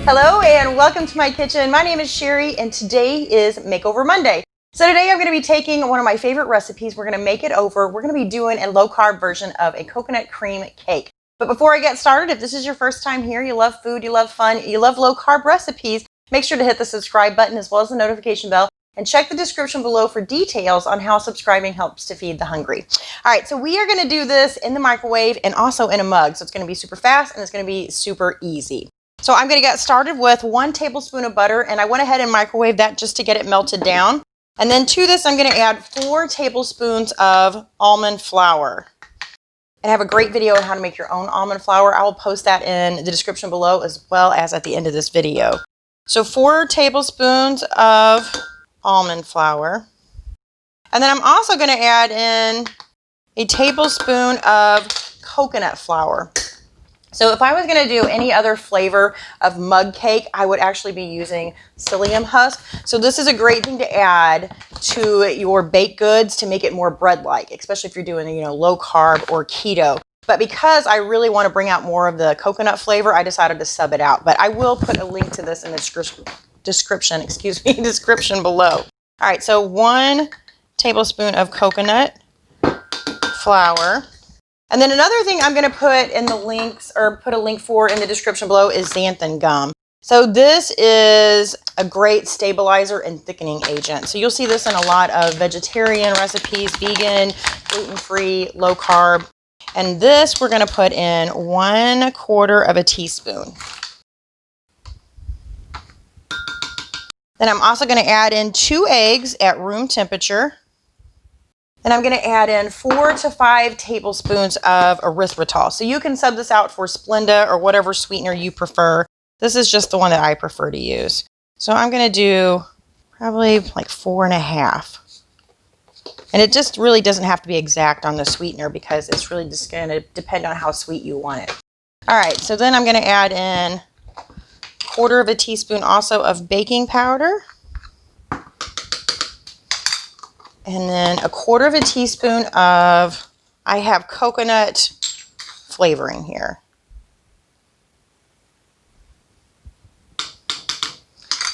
Hello and welcome to my kitchen. My name is Sherry and today is Makeover Monday. So today I'm going to be taking one of my favorite recipes. We're going to make it over. We're going to be doing a low carb version of a coconut cream cake. But before I get started, if this is your first time here, you love food, you love fun, you love low carb recipes, make sure to hit the subscribe button as well as the notification bell and check the description below for details on how subscribing helps to feed the hungry. All right, so we are going to do this in the microwave and also in a mug. So it's going to be super fast and it's going to be super easy. So I'm going to get started with 1 tablespoon of butter, and I went ahead and microwaved that just to get it melted down. And then to this, I'm going to add 4 tablespoons of almond flour. And I have a great video on how to make your own almond flour. I will post that in the description below as well as at the end of this video. So 4 tablespoons of almond flour. And then I'm also going to add in a tablespoon of coconut flour. So if I was going to do any other flavor of mug cake, I would actually be using psyllium husk. So this is a great thing to add to your baked goods to make it more bread-like, especially if you're doing, low carb or keto. But because I really want to bring out more of the coconut flavor, I decided to sub it out. But I will put a link to this in the description below. All right, so 1 tablespoon of coconut flour. And then another thing I'm going to put in the links, or put a link for in the description below, is xanthan gum. So this is a great stabilizer and thickening agent. So you'll see this in a lot of vegetarian recipes, vegan, gluten-free, low carb. And this we're going to put in 1/4 of a teaspoon. Then I'm also going to add in 2 eggs at room temperature. And I'm going to add in 4 to 5 tablespoons of erythritol. So you can sub this out for Splenda or whatever sweetener you prefer. This is just the one that I prefer to use. So I'm going to do probably like 4.5. And it just really doesn't have to be exact on the sweetener because it's really just going to depend on how sweet you want it. All right, so then I'm going to add in 1/4 of a teaspoon also of baking powder. And then 1/4 of a teaspoon of, I have coconut flavoring here.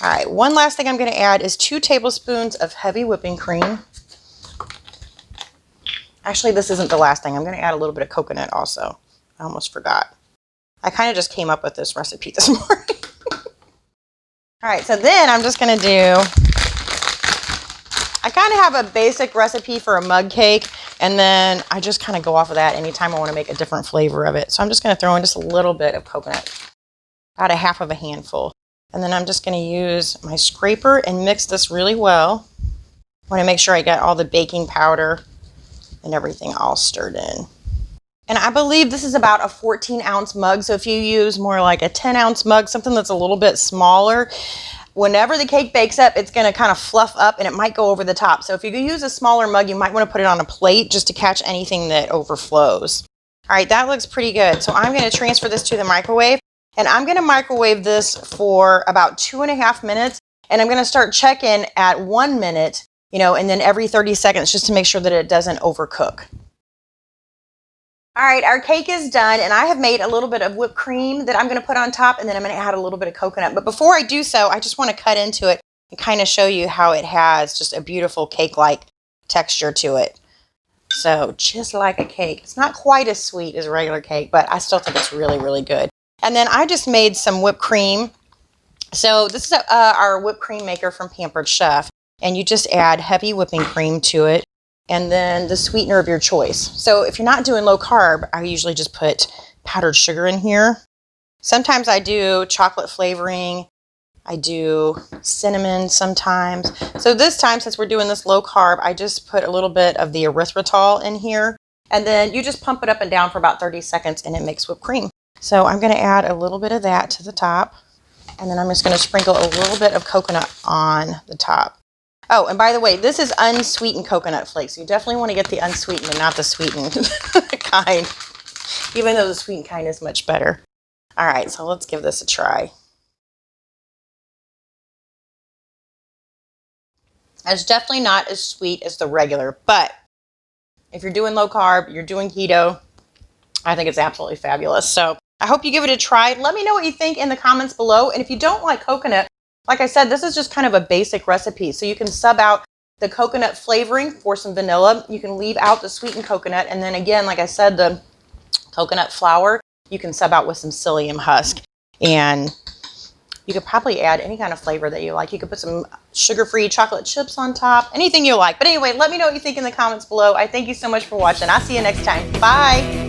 All right, one last thing I'm going to add is 2 tablespoons of heavy whipping cream. Actually, this isn't the last thing. I'm going to add a little bit of coconut also. I almost forgot. I kind of just came up with this recipe this morning. All right, so then I'm just going to do, I kind of have a basic recipe for a mug cake, and then I just kind of go off of that anytime I want to make a different flavor of it. So I'm just going to throw in just a little bit of coconut, about 1/2 of a handful. And then I'm just going to use my scraper and mix this really well. I want to make sure I get all the baking powder and everything all stirred in. And I believe this is about a 14-ounce mug. So if you use more like a 10-ounce mug, something that's a little bit smaller, whenever the cake bakes up, it's going to kind of fluff up and it might go over the top. So if you use a smaller mug, you might want to put it on a plate just to catch anything that overflows. All right, that looks pretty good. So I'm going to transfer this to the microwave, and I'm going to microwave this for about 2.5 minutes. And I'm going to start checking at 1 minute, and then every 30 seconds just to make sure that it doesn't overcook. All right, our cake is done, and I have made a little bit of whipped cream that I'm going to put on top, and then I'm going to add a little bit of coconut. But before I do so, I just want to cut into it and kind of show you how it has just a beautiful cake-like texture to it. So just like a cake. It's not quite as sweet as a regular cake, but I still think it's really, really good. And then I just made some whipped cream. So this is our whipped cream maker from Pampered Chef, and you just add heavy whipping cream to it, and then the sweetener of your choice. So if you're not doing low carb, I usually just put powdered sugar in here. Sometimes I do chocolate flavoring. I do cinnamon sometimes. So this time, since we're doing this low carb, I just put a little bit of the erythritol in here. And then you just pump it up and down for about 30 seconds and it makes whipped cream. So I'm going to add a little bit of that to the top. And then I'm just going to sprinkle a little bit of coconut on the top. Oh, and by the way, this is unsweetened coconut flakes. You definitely want to get the unsweetened and not the sweetened kind, even though the sweetened kind is much better. All right, so let's give this a try. It's definitely not as sweet as the regular, but if you're doing low carb, you're doing keto, I think it's absolutely fabulous. So I hope you give it a try. Let me know what you think in the comments below. And if you don't like coconut, like I said, this is just kind of a basic recipe. So you can sub out the coconut flavoring for some vanilla. You can leave out the sweetened coconut. And then again, like I said, the coconut flour, you can sub out with some psyllium husk. And you could probably add any kind of flavor that you like. You could put some sugar-free chocolate chips on top, anything you like. But anyway, let me know what you think in the comments below. I thank you so much for watching. I'll see you next time. Bye.